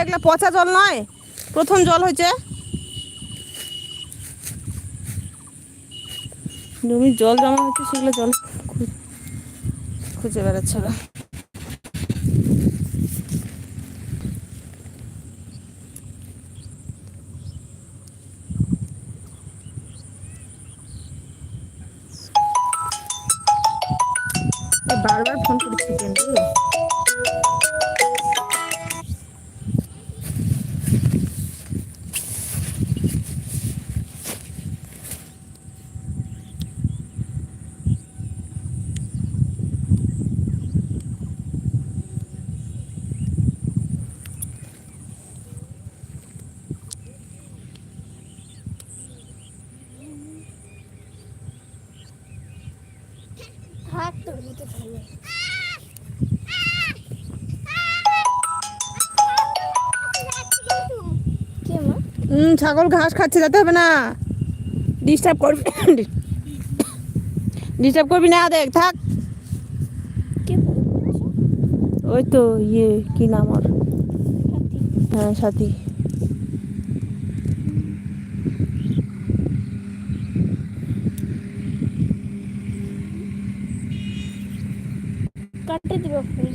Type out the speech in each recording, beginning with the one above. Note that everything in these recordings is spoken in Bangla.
এগুলা পচা জল নয়, প্রথম জল হয়েছে। জমির জল জমা হচ্ছে, সেগুলো জল খুঁজে বেড়াচ্ছে ওরা। বারবার ফোন করছি কিন্তু ছাগল ঘাস খাচ্ছে, যেতে হবে না, ডিস্টার্ব করবি, ডিস্টার্ব করবি না, দেখ থাক। ওই তো ইয়ে কি নাম ওর, হ্যাঁ সাথী। কাটতে দিব ফুল।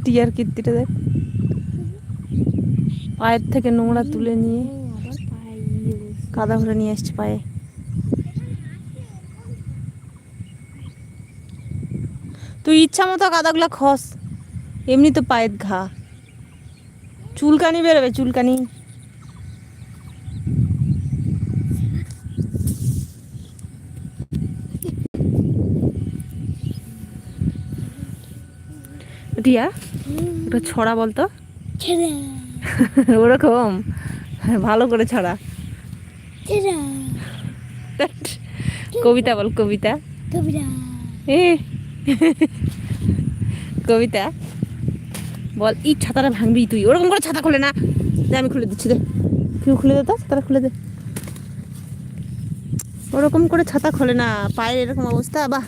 টিয়ার কীর্তিটা দেখ, পায়ের থেকে নোংরা তুলে নিয়ে কাদা ভরে নিয়ে আসছে পায়ে। তুই ইচ্ছা মতো কাদাগুলো খস, এমনি তো পায়ের ঘা, চুলকানি বেরোবে, চুলকানি। টিয়া ওটা ছড়া বলতো, ওরকম ভালো করে ছড়া। কবিতা বল, কবিতা, কবিতা বল। এই ছাতাটা ভাঙবি তুই, ওরকম করে ছাতা খুলে না, আমি খুলে দিচ্ছি, দে কেউ খুলে দে, তো ছাতাটা খুলে দে। ওরকম করে ছাতা খোলে না, পায়ের এরকম অবস্থা। বাহ,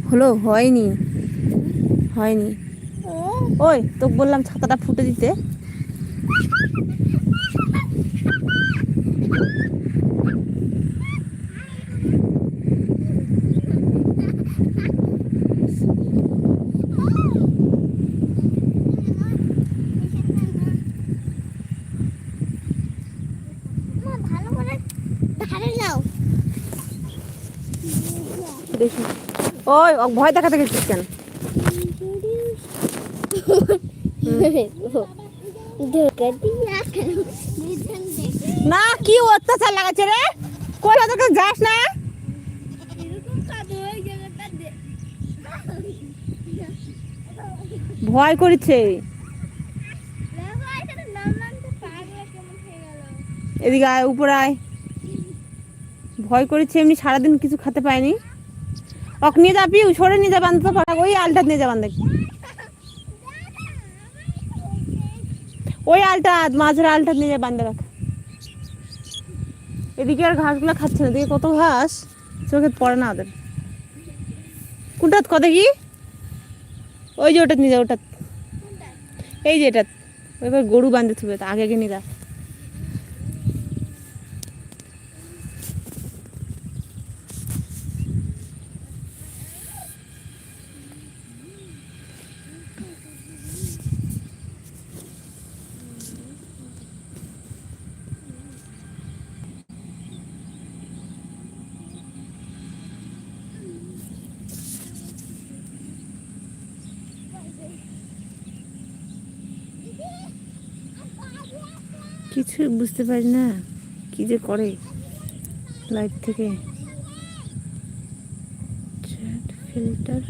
হলো, হয়নি, হয়নি। ওই তোকে বললাম ছাতাটা ফুটে দিতে। দেখি, ওই ভয় দেখাতে গেছিস কেন? না কি অত্যাচার লাগাচ্ছে রে, কোথা থেকে যাস না? ভয় করছে, এদিকে আয়, উপরে আয়। ভয় করেছে, এমনি সারাদিন কিছু খেতে পায়নি। অক নিয়ে যা, পিউ সরে নিয়ে যা, বান্ধব ওই আলটা নিয়ে যা, বান্ধব ওই আলটা, মাঝের আলটা নিয়ে যা, বান্ধে রাখ। এদিকে আর ঘাসগুলো খাচ্ছে না, এদিকে কত ঘাস, চোখে পড়ে না ওদের। কোনটা কত কি, ওই যে ওটা নিয়ে যা, ওটা, এই যে এটা, এবার গরু বাঁধতে থাকবে, আগে আগে নিয়ে যা। কিছু বুঝতে পারি না কি যে করে লাইট থেকে, চ্যাট ফিল্টার।